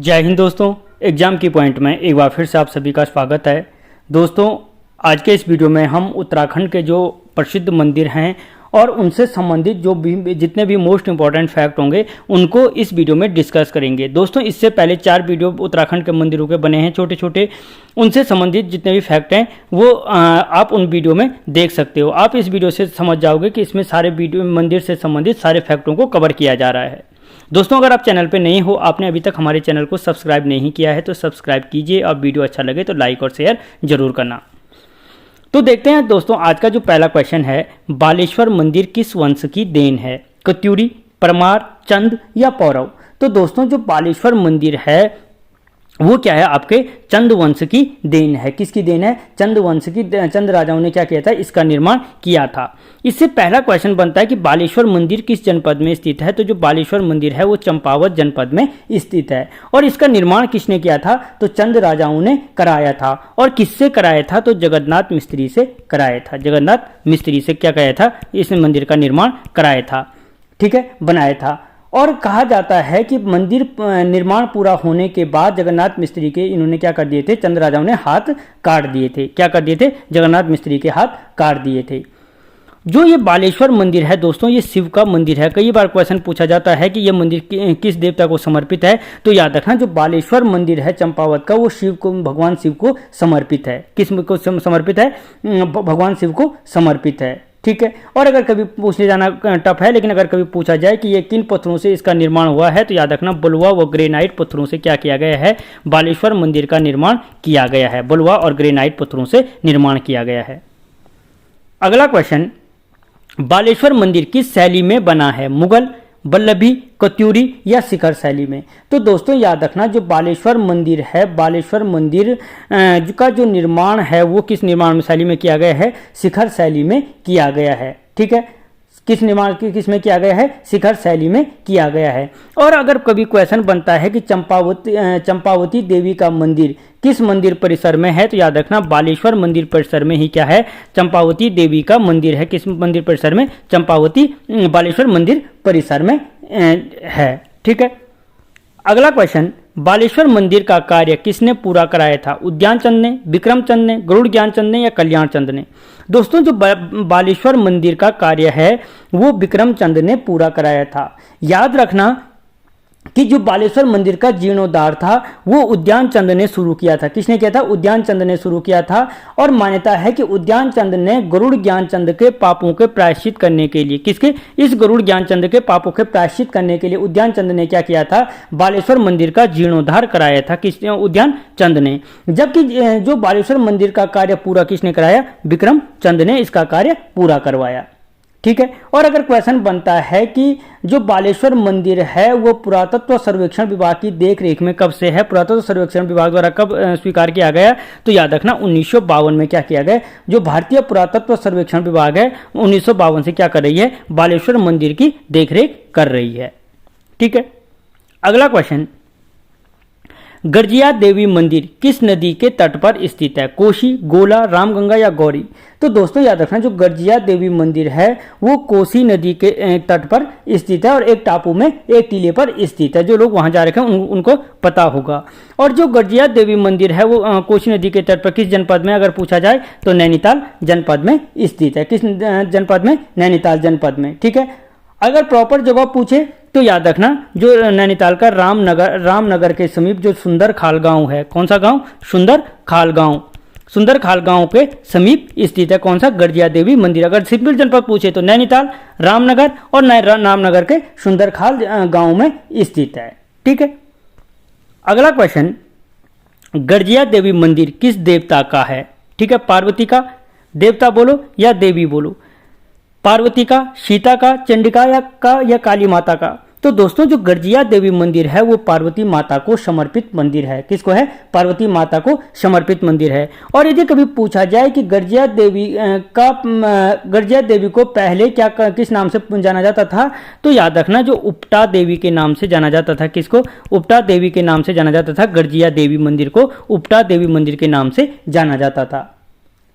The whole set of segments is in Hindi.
जय हिंद दोस्तों। एग्जाम की पॉइंट में एक बार फिर से आप सभी का स्वागत है। दोस्तों आज के इस वीडियो में हम उत्तराखंड के जो प्रसिद्ध मंदिर हैं और उनसे संबंधित जो भी जितने भी मोस्ट इंपॉर्टेंट फैक्ट होंगे उनको इस वीडियो में डिस्कस करेंगे। दोस्तों इससे पहले 4 वीडियो उत्तराखंड के मंदिरों के बने हैं छोटे छोटे, उनसे संबंधित जितने भी फैक्ट हैं वो आप उन वीडियो में देख सकते हो। आप इस वीडियो से समझ जाओगे कि इसमें सारे वीडियो मंदिर से संबंधित सारे फैक्टों को कवर किया जा रहा है। दोस्तों अगर आप चैनल पे नए हो, आपने अभी तक हमारे चैनल को सब्सक्राइब नहीं किया है तो सब्सक्राइब कीजिए और वीडियो अच्छा लगे तो लाइक और शेयर जरूर करना। तो देखते हैं दोस्तों आज का जो पहला क्वेश्चन है, बालेश्वर मंदिर किस वंश की देन है? कत्यूरी, परमार, चंद या पौरव? तो दोस्तों जो बालेश्वर मंदिर है वो क्या है, आपके चंद वंश की देन है। किसकी देन है? चंद वंश की। चंद राजाओं ने क्या किया था, इसका निर्माण किया था। इससे पहला क्वेश्चन बनता है कि बालेश्वर मंदिर किस जनपद में स्थित है? तो जो बालेश्वर मंदिर है वो चंपावत जनपद में स्थित है। और इसका निर्माण किसने किया था? तो चंद राजाओं ने कराया था। और किससे कराया था? तो जगन्नाथ मिस्त्री से कराया था। जगन्नाथ मिस्त्री से क्या कराया था? इस मंदिर का निर्माण कराया था, ठीक है, बनाया था। और कहा जाता है कि मंदिर निर्माण पूरा होने के बाद जगन्नाथ मिस्त्री के इन्होंने क्या कर दिए थे, चंद राजाओं ने हाथ काट दिए थे। क्या कर दिए थे? जगन्नाथ मिस्त्री के हाथ काट दिए थे। जो ये बालेश्वर मंदिर है दोस्तों, ये शिव का मंदिर है। कई बार क्वेश्चन पूछा जाता है कि ये मंदिर किस देवता को समर्पित है? तो याद रखना जो बालेश्वर मंदिर है चंपावत का वो शिव को, भगवान शिव को समर्पित है। किस को समर्पित है? भगवान शिव को समर्पित है, ठीक है। और अगर कभी पूछने जाना टफ है, लेकिन अगर कभी पूछा जाए कि ये किन पत्थरों से इसका निर्माण हुआ है तो याद रखना बलुआ व ग्रेनाइट पत्थरों से क्या किया गया है? बालेश्वर मंदिर का निर्माण किया गया है। बलुआ और ग्रेनाइट पत्थरों से निर्माण किया गया है। अगला क्वेश्चन, बालेश्वर मंदिर किस शैली में बना है? मुगल, वल्लभी, कत्यूरी या शिखर शैली में? तो दोस्तों याद रखना जो बालेश्वर मंदिर है, बालेश्वर मंदिर का जो निर्माण है वो किस निर्माण शैली में किया गया है? शिखर शैली में किया गया है, ठीक है। किस निर्माण किस में किया गया है? शिखर शैली में किया गया है। और अगर कभी क्वेश्चन बनता है कि चंपावती देवी का मंदिर किस मंदिर परिसर में है? तो याद रखना बालेश्वर मंदिर परिसर में ही क्या है? चंपावती देवी का मंदिर है। किस मंदिर परिसर में? चंपावती बालेश्वर मंदिर परिसर में है, ठीक है। अगला क्वेश्चन, बालेश्वर मंदिर का कार्य किसने पूरा कराया था? उद्यान चंद ने, विक्रम चंद ने, गरुड़ ज्ञान चंद ने या कल्याण चंद ने? दोस्तों जो बालेश्वर मंदिर का कार्य है वो विक्रम चंद ने पूरा कराया था। याद रखना कि जो बालेश्वर मंदिर का जीर्णोद्धार था वो उद्यान चंद ने शुरू किया था। किसने किया था? उद्यान चंद ने शुरू किया था। और मान्यता है कि उद्यान चंद ने गरुड़ ज्ञान चंद के पापों के प्रायश्चित करने के लिए, किसके? इस गरुड़ ज्ञान चंद के पापों के प्रायश्चित करने के लिए उद्यान चंद ने क्या किया था? बालेश्वर मंदिर का जीर्णोद्धार कराया था। किसने? उद्यान चंद ने। जबकि जो बालेश्वर मंदिर का कार्य पूरा किसने कराया? विक्रम चंद ने इसका कार्य पूरा करवाया, ठीक है। और अगर क्वेश्चन बनता है कि जो बालेश्वर मंदिर है वो पुरातत्व सर्वेक्षण विभाग की देखरेख में कब से है? पुरातत्व सर्वेक्षण विभाग द्वारा कब स्वीकार किया गया? तो याद रखना 1952 में क्या किया गया? जो भारतीय पुरातत्व सर्वेक्षण विभाग है 1952 से क्या कर रही है? बालेश्वर मंदिर की देखरेख कर रही है, ठीक है। अगला क्वेश्चन, गर्जिया देवी मंदिर किस नदी के तट पर स्थित है? कोसी, गोला, रामगंगा या गौरी? तो दोस्तों याद रखना जो गर्जिया देवी मंदिर है वो कोसी नदी के तट पर स्थित है और एक टापू में एक टीले पर स्थित है। जो लोग वहां जा रखे हैं उनको पता होगा। और जो गर्जिया देवी मंदिर है वो कोसी नदी के तट पर किस जनपद में अगर पूछा जाए तो नैनीताल जनपद में स्थित है। किस जनपद में? नैनीताल जनपद में, ठीक है। अगर प्रॉपर जवाब पूछे तो याद रखना जो नैनीताल का रामनगर के समीप जो सुंदर खाल गांव है, कौन सा गांव? सुंदर खाल गांव। सुंदर खाल गांव के समीप स्थित है कौन सा? गर्जिया देवी मंदिर। अगर सिंपल जनपद पूछे तो नैनीताल, रामनगर और रामनगर के सुंदर खाल गांव में स्थित है, ठीक है। अगला क्वेश्चन, गर्जिया देवी मंदिर किस देवता का है? ठीक है, पार्वती का देवता बोलो या देवी बोलो? पार्वती का, सीता का, चंडिका या काली माता का? तो दोस्तों जो गर्जिया देवी मंदिर है वो पार्वती माता को समर्पित मंदिर है। किसको है? पार्वती माता को समर्पित मंदिर है। और यदि कभी पूछा जाए कि गर्जिया देवी को पहले क्या किस नाम से जाना जाता था? तो याद रखना जो उपटा देवी के नाम से जाना जाता था। किसको? उपटा देवी के नाम से जाना जाता था। गर्जिया देवी मंदिर को उपटा देवी मंदिर के नाम से जाना जाता था,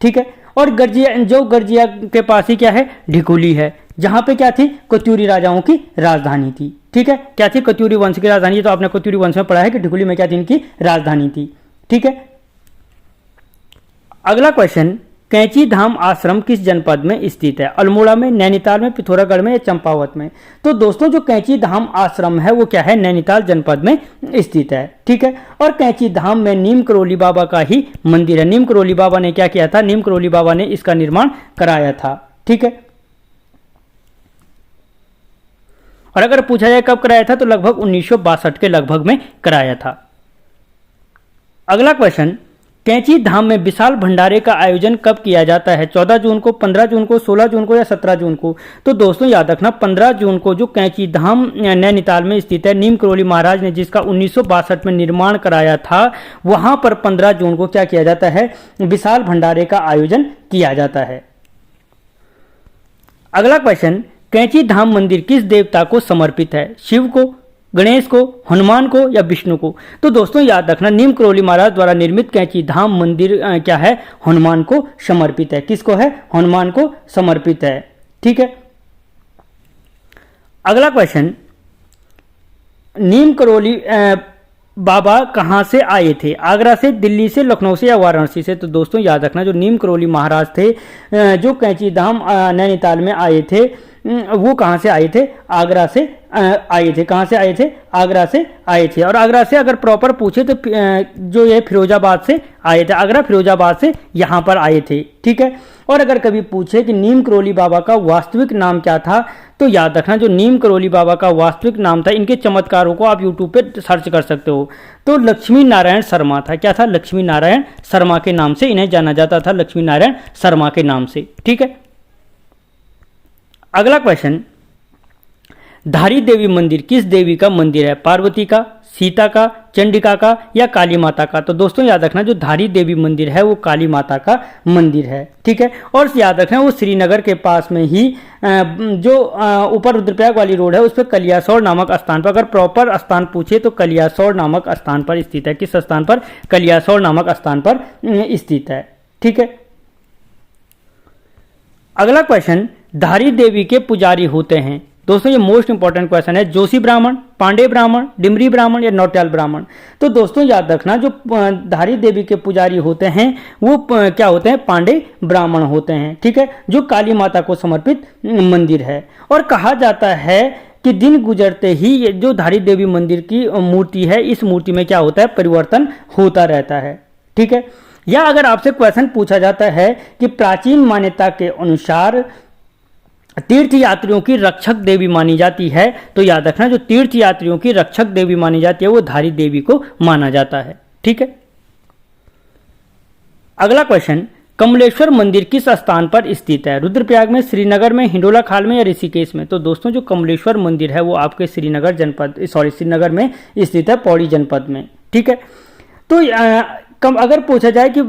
ठीक है। और गर्जिया के पास ही क्या है? ढिकुली है, जहां पे क्या थी? कत्यूरी राजाओं की राजधानी थी, ठीक। ठीक है, क्या थी? कत्यूरी वंश की राजधानी। तो आपने कत्यूरी वंश में पढ़ा है कि ढिकुली में क्या थी? इनकी राजधानी थी। ठीक है, अगला क्वेश्चन, कैंची धाम आश्रम किस जनपद में स्थित है? अल्मोड़ा में, नैनीताल में, पिथौरागढ़ में या चंपावत में? तो दोस्तों जो कैंची धाम आश्रम है वो क्या है? नैनीताल जनपद में स्थित है। ठीक है, और कैंची धाम में नीम करोली बाबा का ही मंदिर है। नीम करोली बाबा ने क्या किया था? नीम करोली बाबा ने इसका निर्माण कराया था। ठीक है, और अगर पूछा जाए कब कराया था, तो लगभग 1962 के लगभग में कराया था। अगला क्वेश्चन, कैंची धाम में विशाल भंडारे का आयोजन कब किया जाता है? 14 जून को, 15 जून को, 16 जून को या 17 जून को? तो दोस्तों याद रखना 15 जून को जो कैंची धाम नैनीताल में स्थित है, नीम करोली महाराज ने जिसका 1962 में निर्माण कराया था, वहां पर 15 जून को क्या किया जाता है? विशाल भंडारे का आयोजन किया जाता है। अगला क्वेश्चन, कैंची धाम मंदिर किस देवता को समर्पित है? शिव को, गणेश को, हनुमान को या विष्णु को? तो दोस्तों याद रखना नीम करोली महाराज द्वारा निर्मित कैंची धाम मंदिर क्या है? हनुमान को समर्पित है। किसको है? हनुमान को समर्पित है। ठीक है, अगला क्वेश्चन, नीम करोली बाबा कहाँ से आए थे? आगरा से, दिल्ली से, लखनऊ से या वाराणसी से? तो दोस्तों याद रखना जो नीम करोली महाराज थे जो कैंची धाम नैनीताल में आए थे, वो कहाँ से आए थे? आगरा से आए थे। कहाँ से आए थे? आगरा से आए थे। और आगरा से अगर प्रॉपर पूछे तो जो ये फिरोजाबाद से आए थे। आगरा फिरोजाबाद से यहाँ पर आए थे। ठीक है, और अगर कभी पूछे कि नीम करोली बाबा का वास्तविक नाम क्या था, तो याद रखना जो नीम करोली बाबा का वास्तविक नाम था, इनके चमत्कारों को आप यूट्यूब पे सर्च कर सकते हो, तो लक्ष्मी नारायण शर्मा था। क्या था? लक्ष्मी नारायण शर्मा के नाम से इन्हें जाना जाता था, लक्ष्मी नारायण शर्मा के नाम से। ठीक है, अगला क्वेश्चन, धारी देवी मंदिर किस देवी का मंदिर है? पार्वती का, सीता का, चंडिका का या काली माता का? तो दोस्तों याद रखना जो धारी देवी मंदिर है वो काली माता का मंदिर है। ठीक है, और याद रखना वो श्रीनगर के पास में ही जो ऊपर रुद्रप्रयाग वाली रोड है उस पर कलियासौर नामक स्थान पर, अगर प्रॉपर स्थान पूछे तो कलियासौर नामक स्थान पर स्थित है। किस स्थान पर? कलियासौर नामक स्थान पर स्थित है। ठीक है, अगला क्वेश्चन, धारी देवी के पुजारी होते हैं। दोस्तों ये मोस्ट इंपॉर्टेंट क्वेश्चन है। जोशी ब्राह्मण, पांडे ब्राह्मण, डिमरी ब्राह्मण या नौटियाल ब्राह्मण? तो दोस्तों याद रखना जो धारी देवी के पुजारी होते हैं वो क्या होते हैं? पांडे ब्राह्मण होते हैं। ठीक है, जो काली माता को समर्पित मंदिर है। और कहा जाता है कि दिन गुजरते ही ये जो धारी देवी मंदिर की मूर्ति है, इस मूर्ति में क्या होता है? परिवर्तन होता रहता है। ठीक है, या अगर आपसे क्वेश्चन पूछा जाता है कि प्राचीन मान्यता के अनुसार तीर्थ यात्रियों की रक्षक देवी मानी जाती है, तो याद रखना जो तीर्थ यात्रियों की रक्षक देवी मानी जाती है वो धारी देवी को माना जाता है। ठीक है, अगला क्वेश्चन, कमलेश्वर मंदिर किस स्थान पर स्थित है? रुद्रप्रयाग में, श्रीनगर में, हिंडोला खाल में या ऋषिकेश में? तो दोस्तों जो कमलेश्वर मंदिर है वो आपके श्रीनगर में स्थित है, पौड़ी जनपद में। ठीक है, तो अगर पूछा जाए कि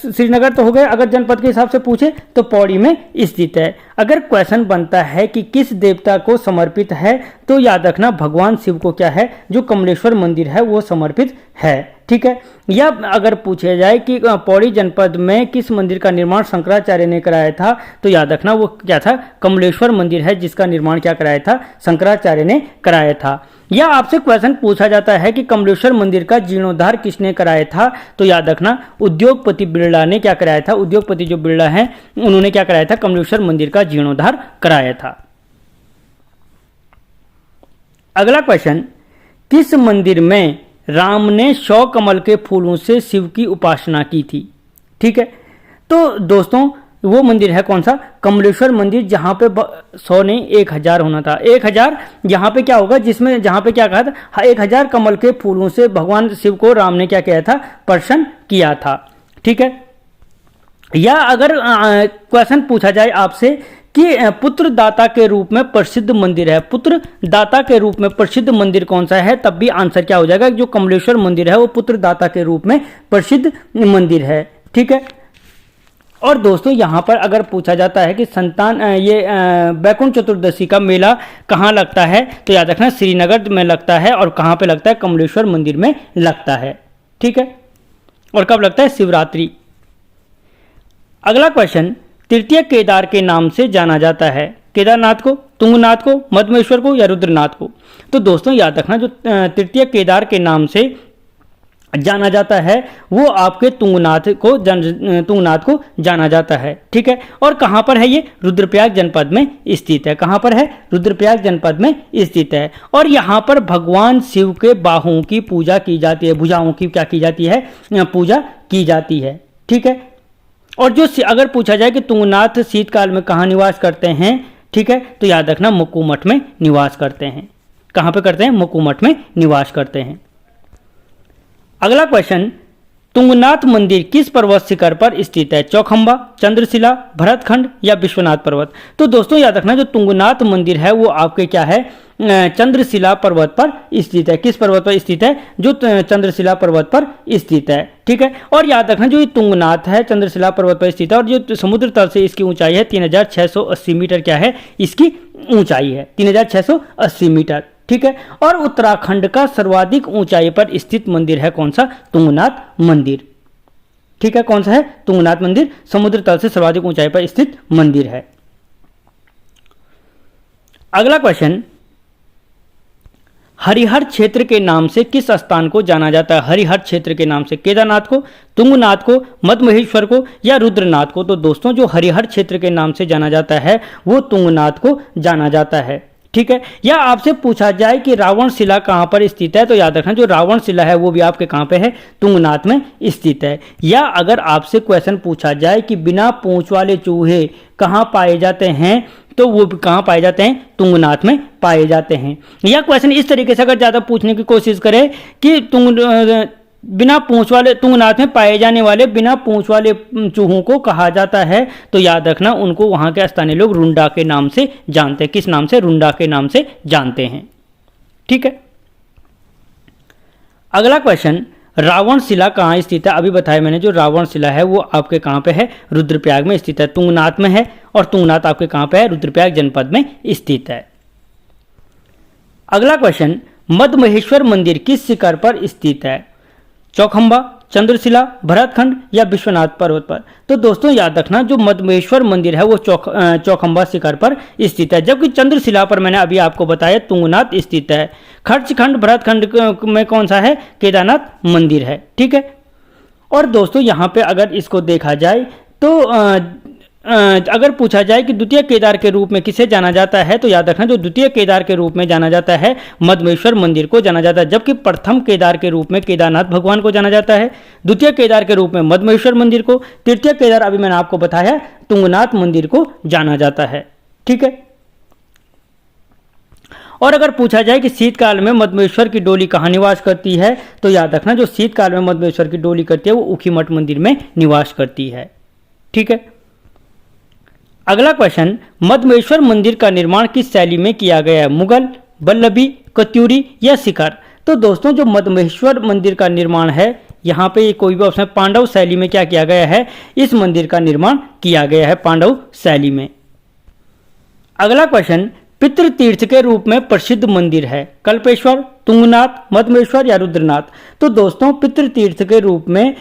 श्रीनगर तो हो गया, अगर जनपद के हिसाब से पूछे तो पौड़ी में स्थित है। अगर क्वेश्चन बनता है कि किस देवता को समर्पित है, तो याद रखना भगवान शिव को क्या है? जो कमलेश्वर मंदिर है वो समर्पित है। ठीक है, या अगर पूछा जाए कि पौड़ी जनपद में किस मंदिर का निर्माण शंकराचार्य ने कराया था, तो याद रखना वो क्या था? कमलेश्वर मंदिर है जिसका निर्माण क्या कराया था? शंकराचार्य ने कराया था। या आपसे क्वेश्चन पूछा जाता है कि कमलेश्वर मंदिर का जीर्णोद्धार किसने कराया था, तो याद रखना उद्योगपति बिरला ने क्या कराया था? उद्योगपति जो बिरला हैं उन्होंने क्या कराया था? कमलेश्वर मंदिर का जीर्णोद्धार कराया था। अगला क्वेश्चन, किस मंदिर में राम ने 100 कमल के फूलों से शिव की उपासना की थी? ठीक है, तो दोस्तों वो मंदिर है कौन सा? कमलेश्वर मंदिर, जहां पे 100 नहीं 1000 होना था। 1000 यहाँ पे क्या होगा? जिसमें जहां पे क्या कहा था? 1000 कमल के फूलों से भगवान शिव को राम ने क्या किया था? प्रसन्न किया था। ठीक है, या अगर क्वेश्चन पूछा जाए आपसे कि पुत्र दाता के रूप में प्रसिद्ध मंदिर है, पुत्र दाता के रूप में प्रसिद्ध मंदिर कौन सा है, तब भी आंसर क्या हो जाएगा? जो कमलेश्वर मंदिर है वो पुत्र दाता के रूप में प्रसिद्ध मंदिर है। ठीक है, और दोस्तों यहाँ पर अगर पूछा जाता है कि बैकुंठ चतुर्दशी का मेला कहाँ लगता है, तो याद रखना श्रीनगर में लगता है। और कहाँ पे लगता है? कमलेश्वर मंदिर में लगता है। ठीक है, और कब लगता है? शिवरात्रि। अगला क्वेश्चन, तृतीय केदार के नाम से जाना जाता है। केदारनाथ को, तुंगनाथ को, मधमेश्वर को या रुद्रनाथ को? तो दोस्तों याद रखना, जो तृतीय केदार के नाम से जाना जाता है वो आपके तुंगनाथ को जाना जाता है। ठीक है, और कहाँ पर है ये? रुद्रप्रयाग जनपद में स्थित है। कहाँ पर है? रुद्रप्रयाग जनपद में स्थित है। और यहाँ पर भगवान शिव के बाहुओं की पूजा की जाती है, भुजाओं की क्या की जाती है? पूजा की जाती है। ठीक है, और जो अगर पूछा जाए कि तुंगनाथ शीतकाल में कहाँ निवास करते हैं, ठीक है, तो याद रखना मक्कू में निवास करते हैं। कहाँ पे करते हैं? मक्कू में निवास करते हैं। अगला क्वेश्चन, तुंगनाथ मंदिर किस पर्वत शिखर पर स्थित है? चौखंबा, चंद्रशिला, भरतखंड या विश्वनाथ पर्वत? तो दोस्तों याद रखना, जो तुंगनाथ मंदिर है वो आपके क्या है? चंद्रशिला पर्वत पर स्थित है। किस पर्वत पर स्थित है? जो चंद्रशिला पर्वत पर स्थित है। ठीक है, और याद रखना जो ये तुंगनाथ है चंद्रशिला पर्वत पर स्थित है, और जो समुद्र तल से इसकी ऊंचाई है 3680 मीटर क्या है इसकी ऊंचाई है? 3680 मीटर। ठीक है, और उत्तराखंड का सर्वाधिक ऊंचाई पर स्थित मंदिर है कौन सा? तुंगनाथ मंदिर। ठीक है, कौन सा है? तुंगनाथ मंदिर समुद्र तल से सर्वाधिक ऊंचाई पर स्थित मंदिर है। अगला क्वेश्चन, हरिहर क्षेत्र के नाम से किस स्थान को जाना जाता है? हरिहर क्षेत्र के नाम से केदारनाथ को, तुंगनाथ को, मधमहेश्वर को या रुद्रनाथ को? तो दोस्तों जो हरिहर क्षेत्र के नाम से जाना जाता है वो तुंगनाथ को जाना जाता है। ठीक है, या आपसे पूछा जाए कि रावण शिला कहाँ पर स्थित है, तो याद रखना जो रावण शिला है वो भी आपके कहाँ पे है? तुंगनाथ में स्थित है। या अगर आपसे क्वेश्चन पूछा जाए कि बिना पूंछ वाले चूहे कहाँ पाए जाते हैं, तो वो कहाँ पाए जाते हैं? तुंगनाथ में पाए जाते हैं। या क्वेश्चन इस तरीके से अगर ज़्यादा पूछने की कोशिश करें कि बिना पूंछ वाले तुंगनाथ में पाए जाने वाले बिना पूंछ वाले चूहों को कहा जाता है, तो याद रखना उनको वहाँ के स्थानीय लोग रुंडा के नाम से जानते हैं। किस नाम से? रुंडा के नाम से जानते हैं। ठीक है, अगला क्वेश्चन, रावण शिला कहाँ स्थित है? अभी बताया मैंने, जो रावण शिला है वो आपके कहाँ पे है? रुद्रप्रयाग में स्थित है, तुंगनाथ में है। और तुंगनाथ आपके कहाँ पे है? रुद्रप्रयाग जनपद में स्थित है। अगला क्वेश्चन, मधमहेश्वर मंदिर किस शिखर पर स्थित है? चौखंबा, चंद्रशिला, भरतखंड या विश्वनाथ पर्वत पर? तो दोस्तों याद रखना जो मधमेश्वर मंदिर है वो चौखंबा शिखर पर स्थित है, जबकि चंद्रशिला पर मैंने अभी आपको बताया तुंगनाथ स्थित है। खर्चखंड भरतखंड में कौन सा है? केदारनाथ मंदिर है। ठीक है, और दोस्तों यहाँ पे अगर इसको देखा जाए तो अगर पूछा जाए कि द्वितीय केदार के रूप में किसे जाना जाता है, तो याद रखना जो द्वितीय केदार के रूप में जाना जाता है मधमेश्वर मंदिर को जाना जाता है, जबकि प्रथम केदार के रूप में केदारनाथ भगवान को जाना जाता है, द्वितीय केदार के रूप में मधमेश्वर मंदिर को, तृतीय केदार अभी मैंने आपको बताया तुंगनाथ मंदिर को जाना जाता है। ठीक है, और अगर पूछा जाए कि शीतकाल में मधमेश्वर की डोली कहाँ निवास करती है, तो याद रखना जो शीतकाल में मधमेश्वर की डोली करती है वो ऊखीमठ मंदिर में निवास करती है। ठीक है, अगला क्वेश्चन, मधमेश्वर मंदिर का निर्माण किस शैली में किया गया है? मुगल, वल्लभी, कत्यूरी या शिखर? तो दोस्तों जो मधमेश्वर मंदिर का निर्माण है यहाँ पे कोई भी ऑप्शन, पांडव शैली में क्या किया गया है? इस मंदिर का निर्माण किया गया है पांडव शैली में। अगला क्वेश्चन, पितृतीर्थ के रूप में प्रसिद्ध मंदिर है कल्पेश्वर, तुंगनाथ, मधमेश्वर या रुद्रनाथ? तो दोस्तों पितृतीर्थ के रूप में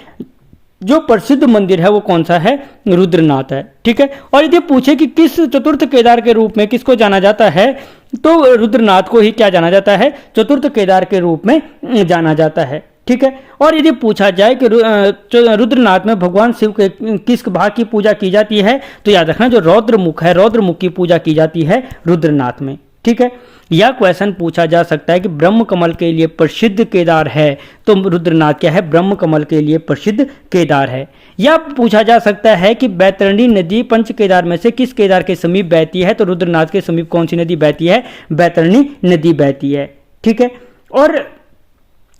जो प्रसिद्ध मंदिर है वो कौन सा है? रुद्रनाथ है। ठीक है, और यदि पूछे कि किस चतुर्थ केदार के रूप में किसको जाना जाता है, तो रुद्रनाथ को ही क्या जाना जाता है? चतुर्थ केदार के रूप में जाना जाता है। ठीक है, और यदि पूछा जाए कि रुद्रनाथ में भगवान शिव के किस भाग की पूजा की जाती है, तो याद रखना जो रौद्रमुख है, रौद्रमुख की पूजा की जाती है रुद्रनाथ में। ठीक है, यह क्वेश्चन पूछा जा सकता है कि ब्रह्म कमल के लिए प्रसिद्ध केदार है, तो रुद्रनाथ क्या है? ब्रह्म कमल के लिए प्रसिद्ध केदार है। या पूछा जा सकता है कि बैतरणी नदी पंच केदार में से किस केदार के समीप बहती है, तो रुद्रनाथ के समीप कौन सी नदी बहती है? बैतरणी नदी बहती है। ठीक है, और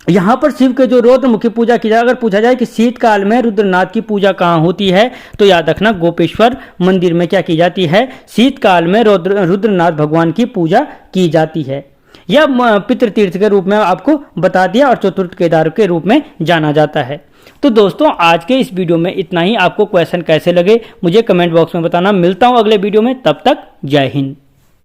यहाँ पर शिव के जो रौद्रमुखी पूजा की जाए, अगर पूछा जाए कि शीतकाल में रुद्रनाथ की पूजा कहाँ होती है, तो याद रखना गोपेश्वर मंदिर में क्या की जाती है? शीतकाल में रुद्रनाथ भगवान की पूजा की जाती है। यह पितृतीर्थ के रूप में आपको बता दिया और चतुर्थ केदार के रूप में जाना जाता है। तो दोस्तों आज के इस वीडियो में इतना ही। आपको क्वेश्चन कैसे लगे मुझे कमेंट बॉक्स में बताना। मिलता हूँ अगले वीडियो में, तब तक जय हिंद।